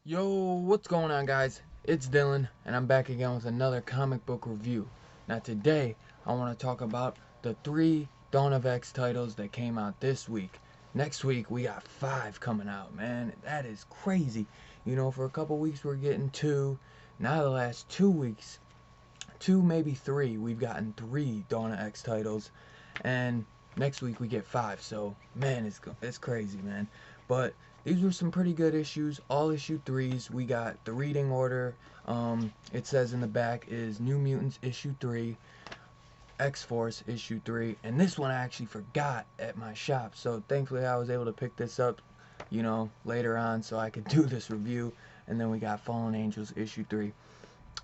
Yo, what's going on, guys? It's Dylan, and I'm back again with another comic book review. Now, today, I want to talk about the 3 Dawn of X titles that came out this week. Next week, we got 5 coming out, man. That is crazy. For a couple weeks, we're getting 2. Now, the last 2 weeks, 2, maybe 3, we've gotten 3 Dawn of X titles. And next week, we get 5. So, man, it's crazy, man. But these were some pretty good issues. All issue 3s. We got the reading order. It says in the back is New Mutants issue 3, X-Force issue 3, and this one I actually forgot at my shop. So thankfully I was able to pick this up, later on so I could do this review. And then we got Fallen Angels issue 3.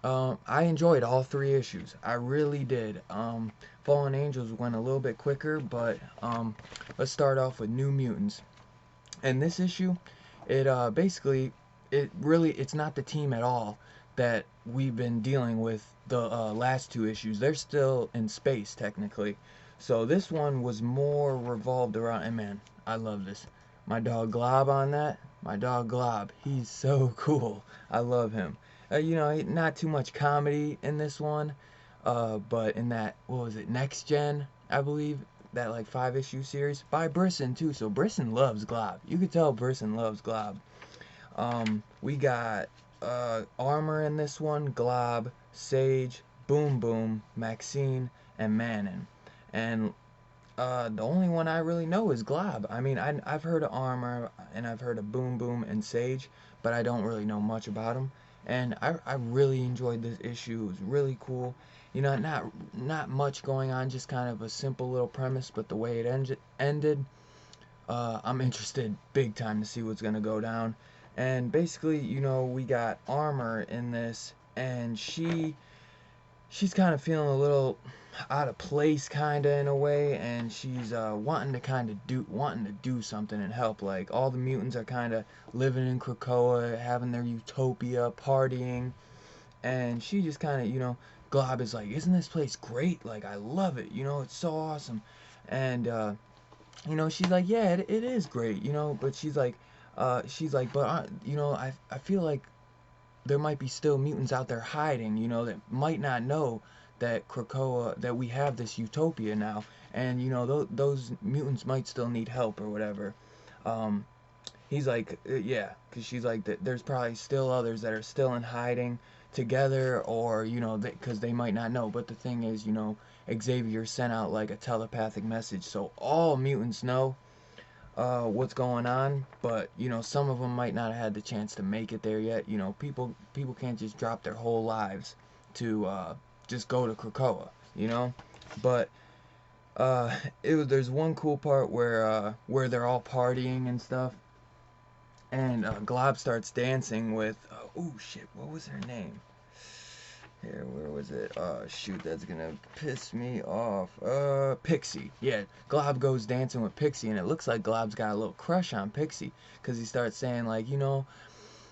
I enjoyed all 3 issues. I really did. Fallen Angels went a little bit quicker, but let's start off with New Mutants. And this issue, basically, it's not the team at all that we've been dealing with the last 2 issues. They're still in space, technically. So this one was more revolved around, and man, I love this. My dog Glob on that. My dog Glob, he's so cool. I love him. Not too much comedy in this one, but in that, what was it, Next Gen, I believe, that like 5 issue series by Brisson too. So Brisson loves Glob. You could tell Brisson loves Glob. We got Armor in this one, Glob, Sage, Boom Boom, Maxine, and Manon. And the only one I really know is Glob. I mean, I've heard of Armor and I've heard of Boom Boom and Sage, but I don't really know much about them. And I really enjoyed this issue. It was really cool. Not much going on, just kind of a simple little premise, but the way it ended, I'm interested big time to see what's gonna go down. And basically, we got Armor in this, and she's kind of feeling a little out of place, kind of, in a way, and she's wanting to do something and help. Like, all the mutants are kind of living in Krakoa, having their utopia, partying, and she just kind of, Glob is like, isn't this place great? Like, I love it, it's so awesome. And she's like, yeah, it is great, but she's like, but I feel like there might be still mutants out there hiding, that might not know that Krakoa, that we have this utopia now, and those mutants might still need help or whatever. He's like, yeah, because she's like, there's probably still others that are still in hiding together, or because they might not know. But the thing is, Xavier sent out like a telepathic message, so all mutants know what's going on, but some of them might not have had the chance to make it there yet. People can't just drop their whole lives to just go to Krakoa. But there's one cool part where they're all partying and stuff, and Glob starts dancing with oh shit, what was her name? Here, where was it? Oh shoot, that's gonna piss me off. Pixie. Yeah, Glob goes dancing with Pixie, and it looks like Glob's got a little crush on Pixie, because he starts saying, like,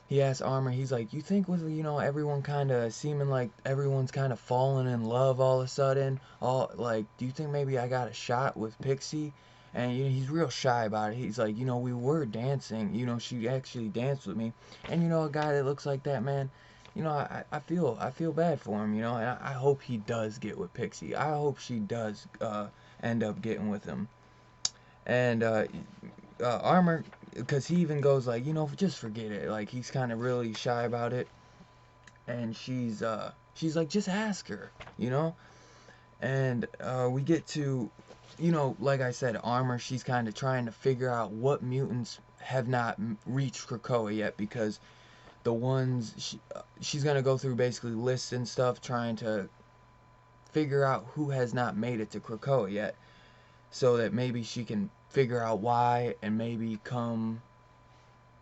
he asks Armor, he's like, you think with, everyone kind of seeming like everyone's kind of falling in love all of a sudden, do you think maybe I got a shot with Pixie? And he's real shy about it. He's like, we were dancing, she actually danced with me, and a guy that looks like that, man, I feel bad for him, and I hope he does get with Pixie. I hope she does end up getting with him. And Armor, because he even goes like, just forget it. Like, he's kind of really shy about it. And she's like, just ask her, And we get to, like I said, Armor, she's kind of trying to figure out what mutants have not reached Krakoa yet, because the ones she's gonna go through basically lists and stuff, trying to figure out who has not made it to Krakoa yet, so that maybe she can figure out why, and maybe come,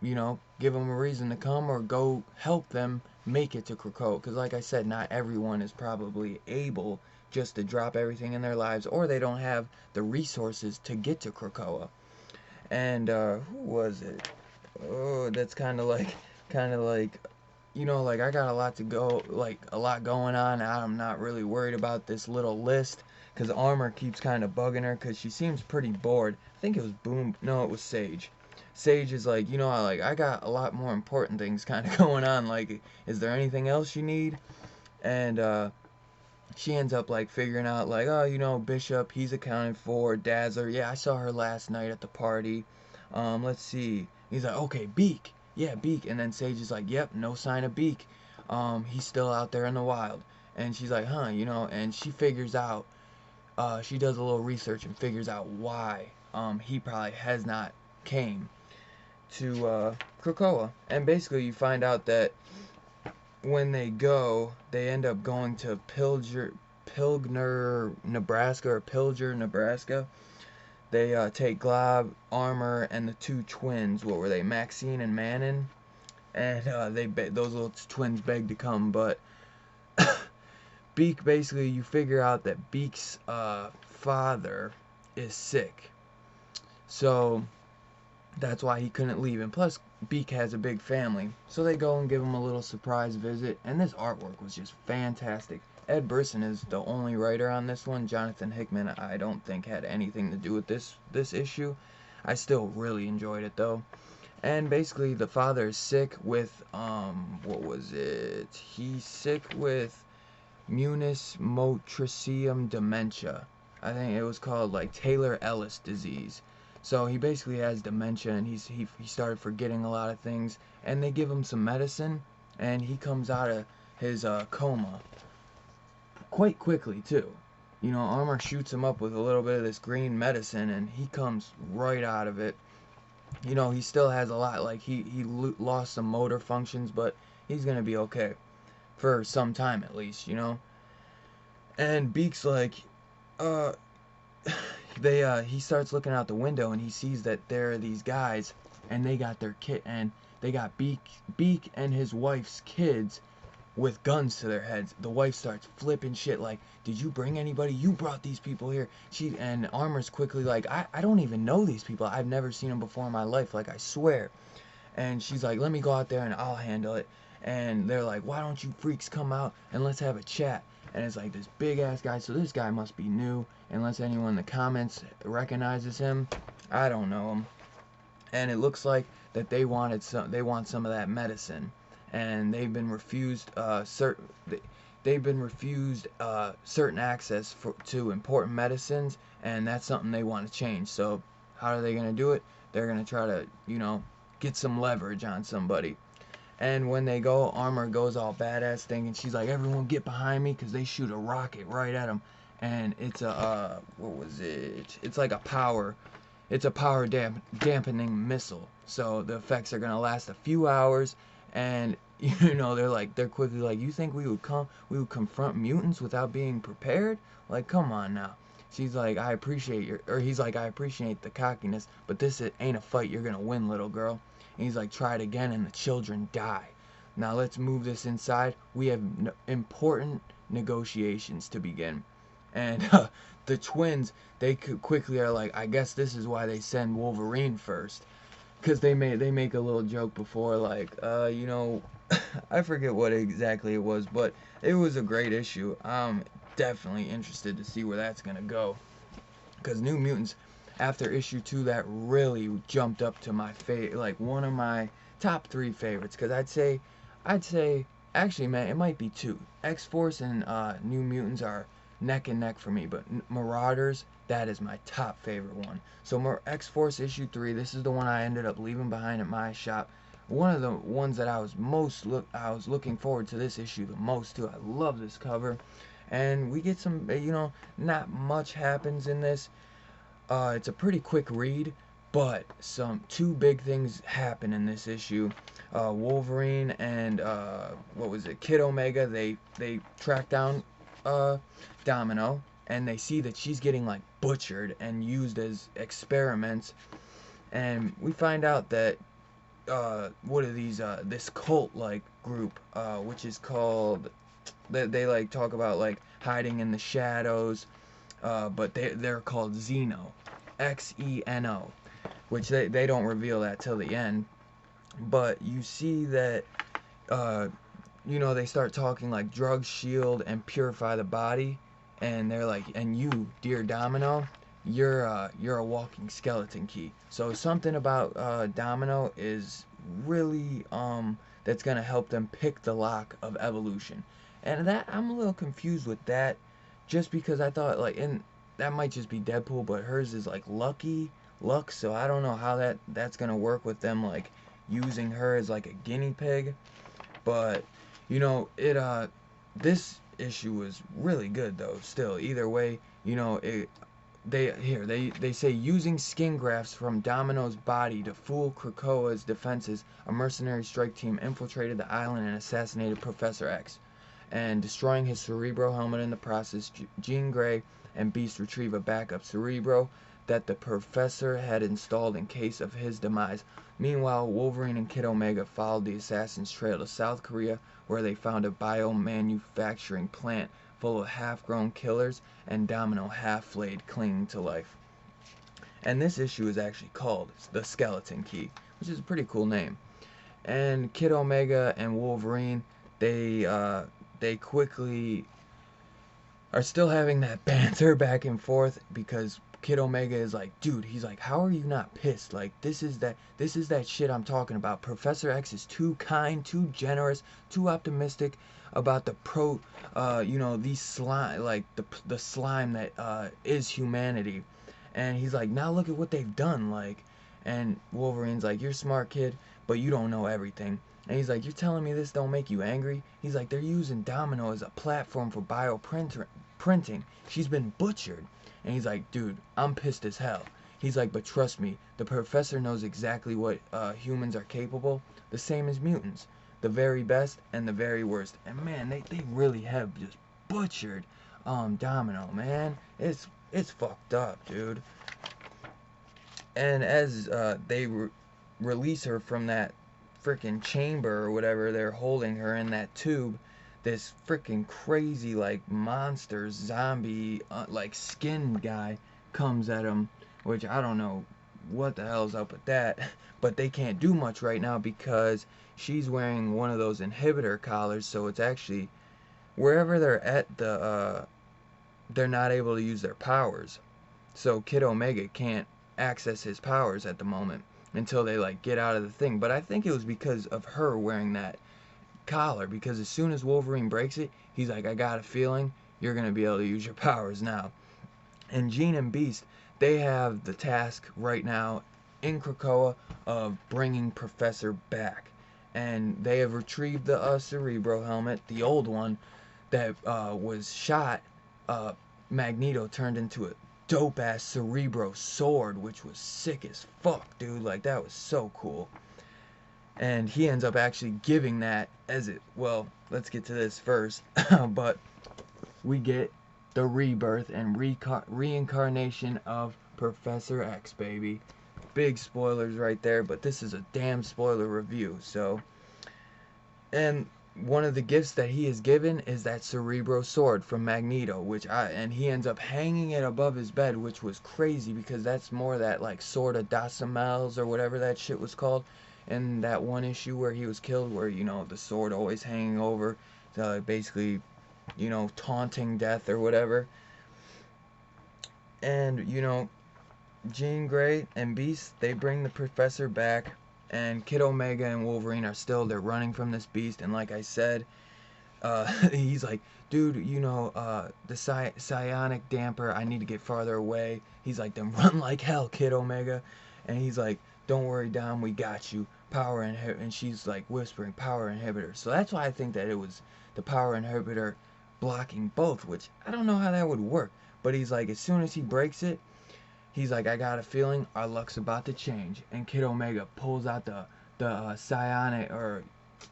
give them a reason to come, or go help them make it to Krakoa. Because like I said, not everyone is probably able just to drop everything in their lives, or they don't have the resources to get to Krakoa. And who was it? Oh, that's kind of like like, I got a lot to go, like, a lot going on. I'm not really worried about this little list, because Armor keeps kind of bugging her, because she seems pretty bored. I think it was no, it was Sage. Sage is like, I got a lot more important things kind of going on. Like, is there anything else you need? And she ends up like figuring out like, oh, Bishop, he's accounted for. Dazzler, yeah, I saw her last night at the party. Let's see. He's like, okay, Beak, yeah, Beak. And then Sage is like, yep, no sign of Beak. He's still out there in the wild. And she's like, huh, and she figures out. She does a little research and figures out why he probably has not came to Krakoa. And basically, you find out that when they go, they end up going to Pilgner, Nebraska, or Pilger, Nebraska. They take Glob, Armor, and the two twins. What were they, Maxine and Manon? And those little twins beg to come, but Beak, basically, you figure out that Beak's father is sick. So that's why he couldn't leave. And plus, Beak has a big family. So they go and give him a little surprise visit. And this artwork was just fantastic. Ed Brisson is the only writer on this one. Jonathan Hickman, I don't think, had anything to do with this issue. I still really enjoyed it, though. And basically, the father is sick with, what was it? He's sick with Munis motricium dementia. I think it was called like Taylor Ellis disease. So he basically has dementia, and he started forgetting a lot of things. And they give him some medicine, and he comes out of his coma quite quickly too. Armor shoots him up with a little bit of this green medicine, and he comes right out of it. He still has a lot. Like he lost some motor functions, but he's gonna be okay for some time at least. And Beak's like, he starts looking out the window, and he sees that there are these guys, and they got their kid, and they got Beak and his wife's kids with guns to their heads. The wife starts flipping shit like, did you bring anybody? You brought these people here. And Armor's quickly like, I don't even know these people. I've never seen them before in my life, like, I swear. And she's like, let me go out there and I'll handle it. And they're like, why don't you freaks come out and let's have a chat? And it's like this big ass guy, so this guy must be new, unless anyone in the comments recognizes him. I don't know him. And it looks like that they want some of that medicine, and they've been refused certain access to important medicines, and that's something they want to change. So how are they going to do it? They're going to try to get some leverage on somebody. And when they go, Armor goes all badass thing, and she's like, everyone get behind me, because they shoot a rocket right at him. And it's a, what was it? It's like a power dampening missile. So the effects are going to last a few hours, and, they're quickly like, you think we would confront mutants without being prepared? Like, come on now. She's like, he's like, I appreciate the cockiness, but this ain't a fight you're going to win, little girl. And he's like, try it again, and the children die. Now let's move this inside. We have important negotiations to begin. And the twins, they quickly are like, I guess this is why they send Wolverine first. Because they make a little joke before, like, I forget what exactly it was, but it was a great issue. I'm definitely interested to see where that's going to go. Because New Mutants, after issue 2, that really jumped up to my one of my top 3 favorites. Because I'd say, actually, man, it might be 2. X-Force and New Mutants are neck and neck for me, but Marauders, that is my top favorite one. So X-Force issue 3, this is the one I ended up leaving behind at my shop. One of the ones that I was looking forward to this issue the most too. I love this cover, and we get some, not much happens in this. It's a pretty quick read, but two big things happen in this issue. Wolverine and what was it, Kid Omega, they track down Domino, and they see that she's getting like butchered and used as experiments, and we find out that what are these this cult like group which is called, they like talk about like hiding in the shadows, but they're called Xeno, Xeno, which they don't reveal that till the end. But you see that they start talking like drug shield and purify the body, and they're like, and you, dear Domino, you're a walking skeleton key. So something about Domino is really that's gonna help them pick the lock of evolution. And that I'm a little confused with that, just because I thought like in that might just be Deadpool, but hers is like luck. So I don't know how that's gonna work with them like using her as like a guinea pig. But it this issue was really good though. Still, either way, it they say using skin grafts from Domino's body to fool Krakoa's defenses, a mercenary strike team infiltrated the island and assassinated Professor X, and destroying his Cerebro helmet in the process. Jean Grey and Beast retrieve a backup Cerebro that the Professor had installed in case of his demise. Meanwhile, Wolverine and Kid Omega followed the assassin's trail to South Korea, where they found a biomanufacturing plant full of half-grown killers and Domino half-flayed clinging to life. And this issue is actually called The Skeleton Key, which is a pretty cool name. And Kid Omega and Wolverine, they quickly are still having that banter back and forth, because Kid Omega is like, dude, he's like, how are you not pissed? Like, this is that shit I'm talking about. Professor X is too kind, too generous, too optimistic about these slime, like the slime that is humanity. And he's like, now look at what they've done, like. And Wolverine's like, you're smart, kid, but you don't know everything. And he's like, you're telling me this don't make you angry? He's like, they're using Domino as a platform for bioprinting. She's been butchered. And he's like, dude, I'm pissed as hell. He's like, but trust me, the professor knows exactly what humans are capable, the same as mutants. The very best and the very worst. And man, they really have just butchered Domino, man. It's fucked up, dude. And as they release her from that freaking chamber or whatever they're holding her in, that tube, this freaking crazy like monster zombie like skin guy comes at him, which I don't know what the hell's up with that. But they can't do much right now because she's wearing one of those inhibitor collars, so it's actually wherever they're at, they're not able to use their powers. So Kid Omega can't access his powers at the moment until they like get out of the thing. But I think it was because of her wearing that collar, because as soon as Wolverine breaks it, he's like, I got a feeling you're gonna be able to use your powers now. And Jean and Beast, they have the task right now in Krakoa of bringing Professor back, and they have retrieved the Cerebro helmet, the old one that was shot. Magneto turned into a dope ass Cerebro sword, which was sick as fuck, dude. Like, that was so cool. And he ends up actually giving that as it. Well, let's get to this first. But we get the rebirth and reincarnation of Professor X, baby. Big spoilers right there, but this is a damn spoiler review. So, and one of the gifts that he is given is that Cerebro sword from Magneto, and he ends up hanging it above his bed, which was crazy because that's more that like sword of Dasamels or whatever that shit was called in that one issue where he was killed, where the sword always hanging over, basically taunting death or whatever. And Jean Grey and Beast, they bring the professor back, and Kid Omega and Wolverine are they're running from this beast. And like I said, he's like, dude, the psionic damper, I need to get farther away. He's like, then run like hell, Kid Omega. And he's like, don't worry, Dom, we got you. Power inhibitor. And she's like whispering, power inhibitor. So that's why I think that it was the power inhibitor blocking both, which I don't know how that would work. But he's like, as soon as he breaks it, he's like, I got a feeling our luck's about to change. And Kid Omega pulls out the psionic or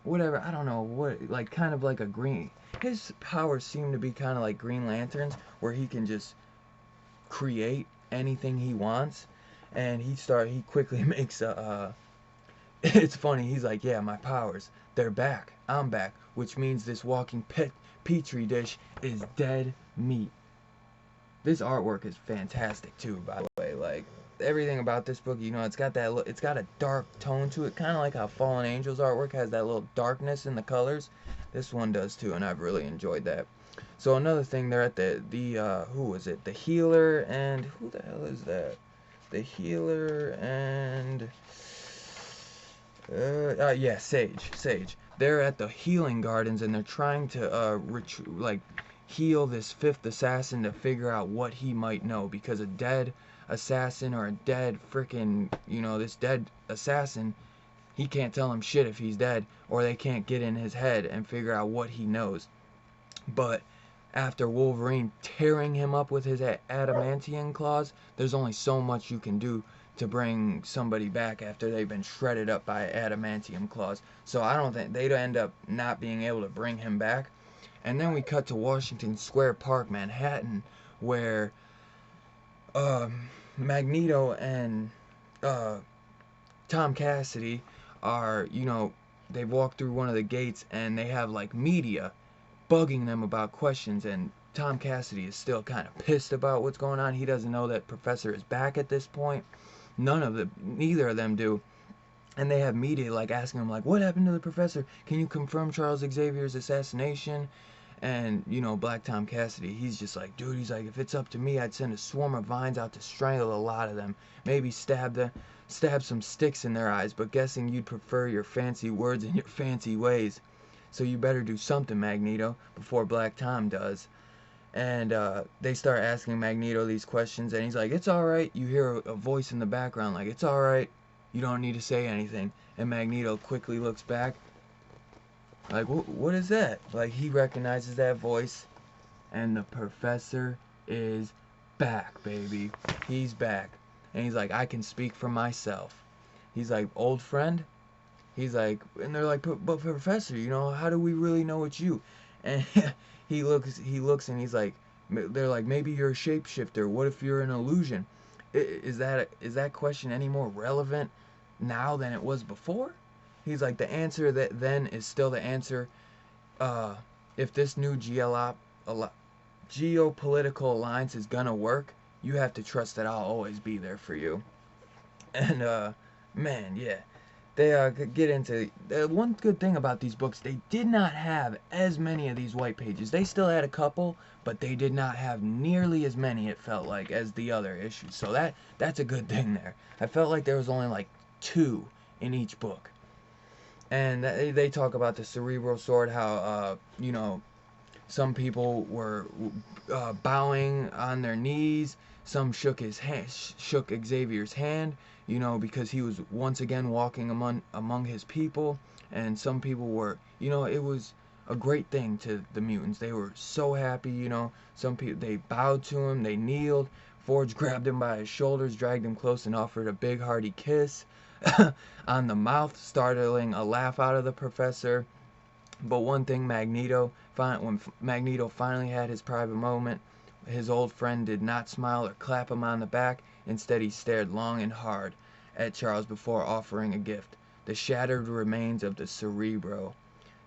whatever, I don't know what, like kind of like a green. His powers seem to be kind of like Green Lanterns, where he can just create anything he wants. And he quickly makes it's funny, he's like, yeah, my powers, they're back, I'm back, which means this walking petri dish is dead meat. This artwork is fantastic too, by the way. Like, everything about this book, it's got a dark tone to it, kind of like how Fallen Angels artwork has that little darkness in the colors. This one does too, and I've really enjoyed that. So another thing, they're at who was it? The healer and who the hell is that? The healer and yeah, Sage. They're at the healing gardens and they're trying to heal this fifth assassin to figure out what he might know, because a dead assassin or a dead freaking, this dead assassin, he can't tell him shit if he's dead, or they can't get in his head and figure out what he knows. But after Wolverine tearing him up with his adamantium claws, there's only so much you can do to bring somebody back after they've been shredded up by adamantium claws. So I don't think they'd end up not being able to bring him back. And then we cut to Washington Square Park, Manhattan, where Magneto and uh, Tom Cassidy are, they've walked through one of the gates and they have like media bugging them about questions, and Tom Cassidy is still kind of pissed about what's going on. He doesn't know that Professor is back at this point. Neither of them do. And they have media like asking him like, what happened to the Professor? Can you confirm Charles Xavier's assassination? And, Black Tom Cassidy, he's just like, dude, he's like, if it's up to me, I'd send a swarm of vines out to strangle a lot of them. Maybe stab some sticks in their eyes, but guessing you'd prefer your fancy words and your fancy ways. So you better do something, Magneto, before Black Tom does. And they start asking Magneto these questions, and he's like, it's alright. You hear a voice in the background like, it's alright, you don't need to say anything. And Magneto quickly looks back like, what is that? Like, he recognizes that voice, and the Professor is back, baby. He's back. And he's like, I can speak for myself. He's like, old friend? He's like, and they're like, but Professor, how do we really know it's you? And he looks and he's like, they're like, maybe you're a shapeshifter. What if you're an illusion? Is that question any more relevant now than it was before? He's like, the answer that then is still the answer. If this new geopolitical alliance is gonna work, you have to trust that I'll always be there for you. And man, yeah. They get into one good thing about these books. They did not have as many of these white pages. They still had a couple, but they did not have nearly as many, it felt like, as the other issues. So that's a good thing there. I felt like there was only like 2 in each book. And they talk about the Cerebral Sword, how some people were bowing on their knees. Some shook Xavier's hand, because he was once again walking among his people. And some people were, it was a great thing to the mutants. They were so happy, Some people, they bowed to him, they kneeled. Forge grabbed him by his shoulders, dragged him close, and offered a big hearty kiss on the mouth, startling a laugh out of the Professor. But one thing, when Magneto finally had his private moment, his old friend did not smile or clap him on the back. Instead, he stared long and hard at Charles before offering a gift, the shattered remains of the Cerebro,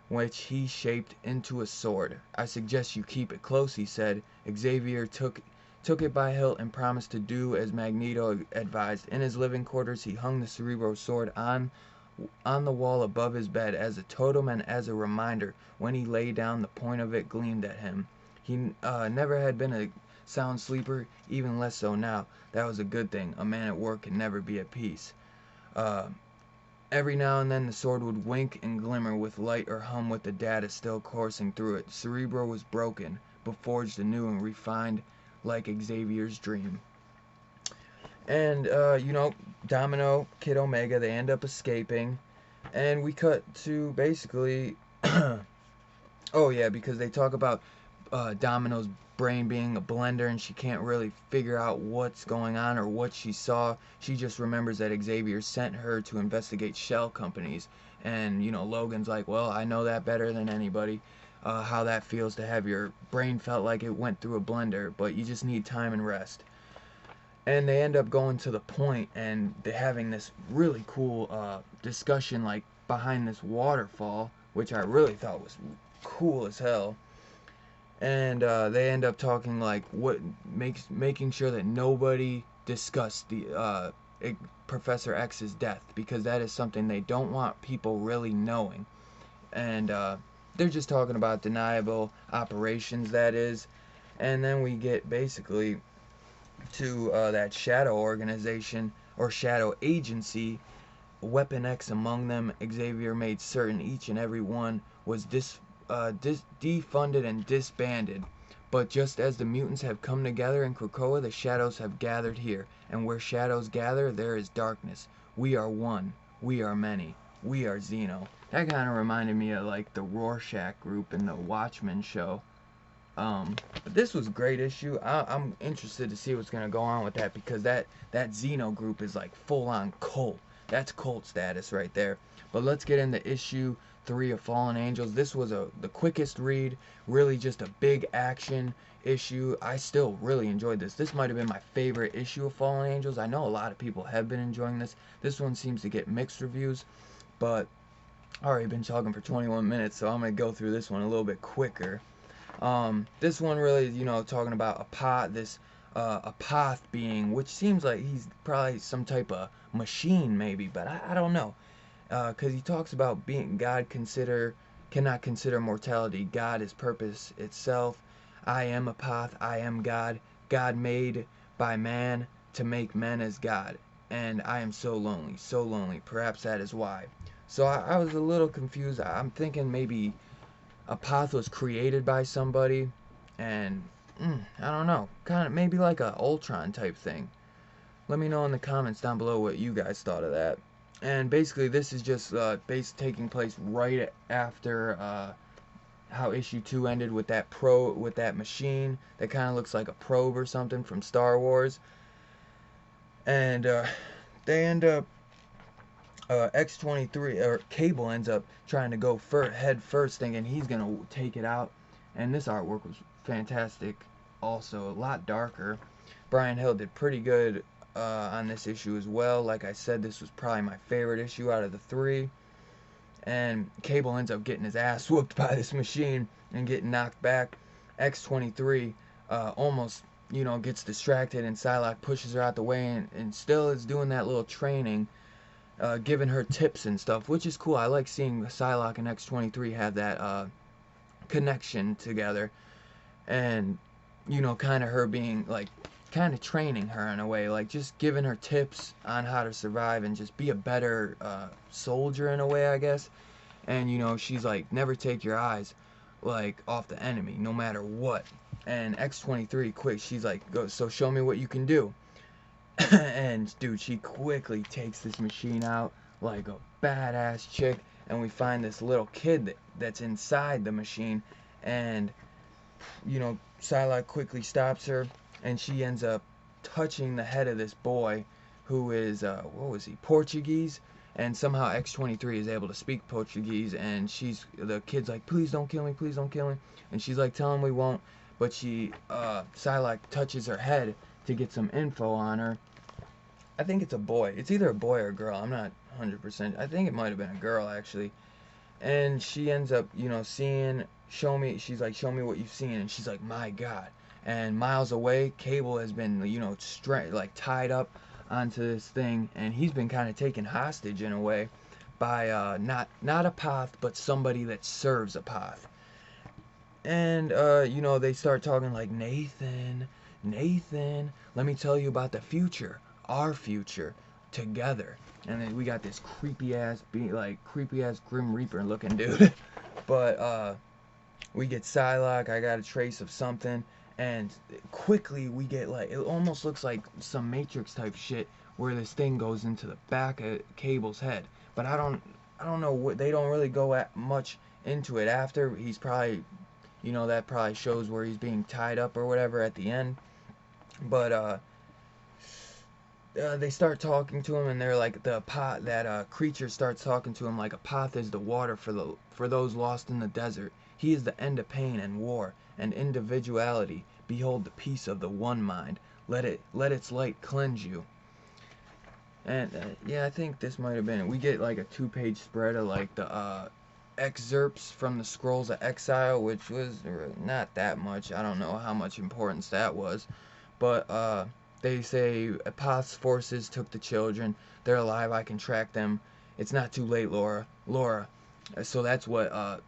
which he shaped into a sword. I suggest you keep it close, he said. Xavier took it by hilt and promised to do as Magneto advised. In his living quarters, he hung the Cerebro sword on the wall above his bed as a totem and as a reminder. When he lay down, the point of it gleamed at him. He never had been a sound sleeper, even less so now. That was a good thing. A man at work can never be at peace. Every now and then the sword would wink and glimmer with light or hum with the data still coursing through it. Cerebro was broken, but forged anew and refined like Xavier's dream. And, Domino, Kid Omega, they end up escaping. And we cut to basically... oh, yeah, because they talk about Domino's brain being a blender and she can't really figure out what's going on or what she saw. She just remembers that Xavier sent her to investigate shell companies. And, Logan's like, well, I know that better than anybody. How that feels to have your brain felt like it went through a blender, but you just need time and rest. And they end up going to the point, and they're having this really cool discussion, like, behind this waterfall, which I really thought was cool as hell. And they end up talking, like, making sure that nobody discussed the Professor X's death, because that is something they don't want people really knowing. And they're just talking about deniable operations, that is. And then we get basically to that shadow organization or shadow agency, Weapon X among them. Xavier made certain each and every one was defunded and disbanded. But just as the mutants have come together in Krakoa, the shadows have gathered here. And where shadows gather, there is darkness. We are one. We are many. We are Xeno. That kind of reminded me of like the Rorschach group in the Watchmen show. But this was a great issue. I'm interested to see what's gonna go on with that, because that Xeno group is like full on cult. That's cult status right there. But let's get into issue 3 of Fallen Angels. This was the quickest read, really just a big action issue. I still really enjoyed this. This might have been my favorite issue of Fallen Angels. I know a lot of people have been enjoying this. This one seems to get mixed reviews, but I've already been talking for 21 minutes, so I'm gonna go through this one a little bit quicker. This one really, talking about a Apoth being, which seems like he's probably some type of machine maybe, but I don't know. Because he talks about being God cannot consider mortality. God is purpose itself. I am Apoth, I am God. God made by man to make men as God. And I am so lonely, so lonely. Perhaps that is why. So I was a little confused. I'm thinking maybe Apoth was created by somebody, and I don't know, kind of maybe like a Ultron type thing. Let me know in the comments down below what you guys thought of that. And basically, this is just taking place right after how issue 2 ended with that machine that kind of looks like a probe or something from Star Wars, and they end up X-23 or Cable ends up trying to go head first, thinking he's gonna take it out. And this artwork was fantastic, also a lot darker. Brian Hill did pretty good on this issue as well. Like I said, this was probably my favorite issue out of the 3. And Cable ends up getting his ass whooped by this machine and getting knocked back. X-23 almost, gets distracted, and Psylocke pushes her out the way, and still is doing that little training, giving her tips and stuff, which is cool. I like seeing Psylocke and X-23 have that connection together, and kind of her being like kind of training her in a way, like just giving her tips on how to survive and just be a better soldier in a way, I guess. And she's like, never take your eyes like off the enemy, no matter what. And X-23 quick, she's like, go, so show me what you can do. And dude, she quickly takes this machine out like a badass chick, and we find this little kid that's inside the machine, and Psylocke quickly stops her, and she ends up touching the head of this boy who is what was he, Portuguese, and somehow X-23 is able to speak Portuguese, and the kid's like, please don't kill me, please don't kill me, and she's like, tell him we won't. But Psylocke touches her head to get some info on her. I think it's a boy. It's either a boy or a girl. I'm not 100%. I think it might have been a girl, actually. And she ends up, show me, she's like, show me what you've seen. And she's like, my God. And miles away, Cable has been, like tied up onto this thing. And he's been kind of taken hostage in a way by not Apoth, but somebody that serves Apoth. And, they start talking like, Nathan, let me tell you about the future, our future, together. And then we got this creepy ass Grim Reaper looking dude. But, we get Psylocke, I got a trace of something, and quickly we get like, it almost looks like some Matrix type shit, where this thing goes into the back of Cable's head. But I don't know what, they don't really go much into it after. He's probably, that probably shows where he's being tied up or whatever at the end. But they start talking to him, and they're like, that creature starts talking to him like, Apoth is the water for those lost in the desert. He is the end of pain and war and individuality. Behold the peace of the one mind. Let its light cleanse you. And yeah, I think this might have been it. We get like a 2-page spread of like the excerpts from the Scrolls of Exile, which was not that much. I don't know how much importance that was, but they say Apoth's forces took the children. They're alive. I can track them. It's not too late, Laura. So that's what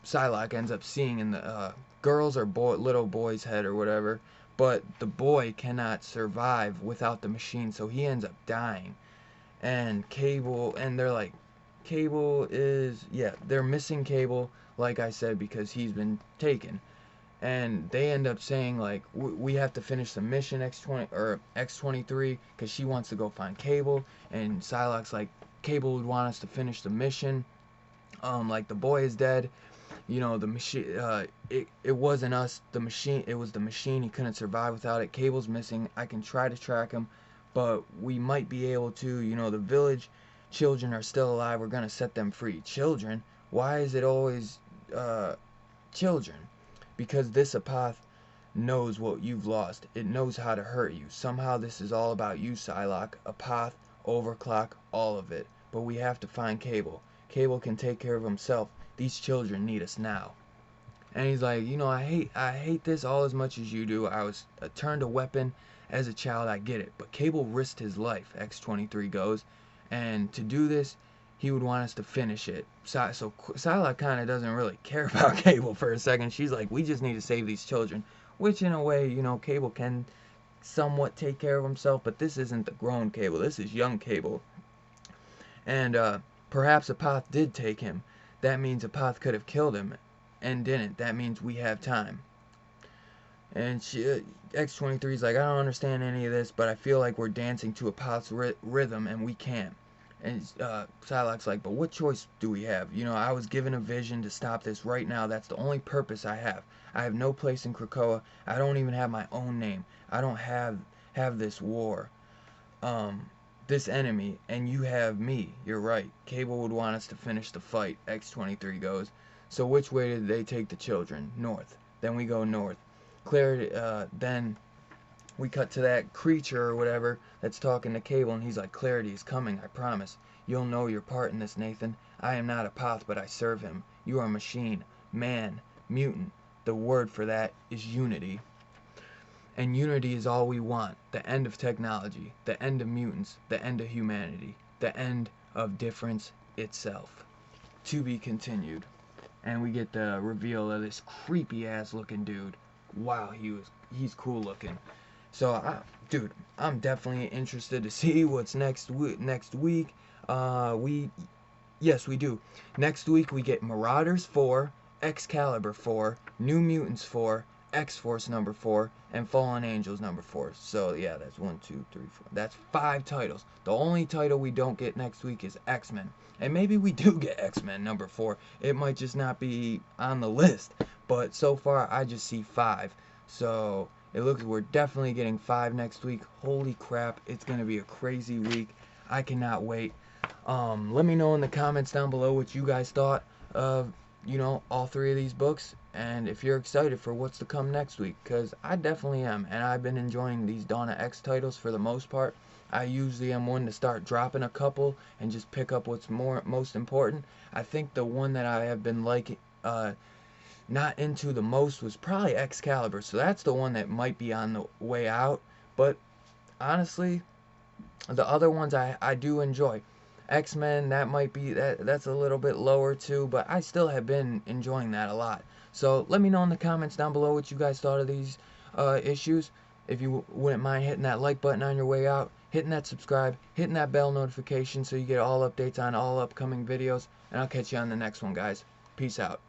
Psylocke ends up seeing in the girl's or little boy's head or whatever. But the boy cannot survive without the machine, so he ends up dying. And Cable, and they're like, Cable is, yeah, they're missing Cable, like I said, because he's been taken. And they end up saying like, we have to finish the mission X20 or X23 because she wants to go find Cable. And Psylocke's like, Cable would want us to finish the mission. Like the boy is dead. You know, the machine. It wasn't us. The machine. It was the machine. He couldn't survive without it. Cable's missing. I can try to track him, but we might be able to. You know, the village children are still alive. We're gonna set them free. Children? Why is it always children? Because this apoth knows what you've lost. It knows how to hurt you. Somehow this is all about you, Psylocke. Apoth, Overclock, all of it. But we have to find Cable. Cable can take care of himself. These children need us now. And he's like, you know, I hate this all as much as you do. I was turned a weapon as a child. I get it. But Cable risked his life, X23 goes. And to do this, he would want us to finish it. So Psylocke kind of doesn't really care about Cable for a second. She's like, we just need to save these children. Which in a way, you know, Cable can somewhat take care of himself. But this isn't the grown Cable. This is young Cable. And perhaps Apoth did take him. That means Apoth could have killed him and didn't. That means we have time. And X23 is like, I don't understand any of this, but I feel like we're dancing to Apoth's rhythm and we can't. And Psylocke's like, but what choice do we have? You know, I was given a vision to stop this right now. That's the only purpose I have. I have no place in Krakoa. I don't even have my own name. I don't have this war. This enemy, and you have me. You're right. Cable would want us to finish the fight. X23 goes. So which way did they take the children? North. Then we go north. Clarity. Then we cut to that creature or whatever that's talking to Cable, and he's like, Clarity is coming, I promise. You'll know your part in this, Nathan. I am not Apoth, but I serve him. You are a machine, man, mutant. The word for that is unity. And unity is all we want. The end of technology, the end of mutants, the end of humanity, the end of difference itself. To be continued. And we get the reveal of this creepy ass looking dude. Wow, he's cool looking. So, dude, I'm definitely interested to see what's next week. Yes, we do. Next week we get Marauders 4, Excalibur 4, New Mutants 4, X-Force number 4, and Fallen Angels number 4. So yeah, that's 1, 2, 3, 4. That's 5 titles. The only title we don't get next week is X-Men. And maybe we do get X-Men number 4. It might just not be on the list. But so far, I just see 5. So it looks like we're definitely getting 5 next week. Holy crap, it's going to be a crazy week. I cannot wait. Let me know in the comments down below what you guys thought of, you know, all 3 of these books. And if you're excited for what's to come next week, because I definitely am. And I've been enjoying these Dawn of X titles for the most part. I usually am one to start dropping a couple and just pick up what's most important. I think the one that I have been liking, not into the most, was probably Excalibur. So that's the one that might be on the way out. But honestly, the other ones I do enjoy. X-Men, that might be, that's a little bit lower too, but I still have been enjoying that a lot. So let me know in the comments down below what you guys thought of these issues. If you wouldn't mind hitting that like button on your way out, hitting that subscribe, hitting that bell notification so you get all updates on all upcoming videos, and I'll catch you on the next one, guys. Peace out.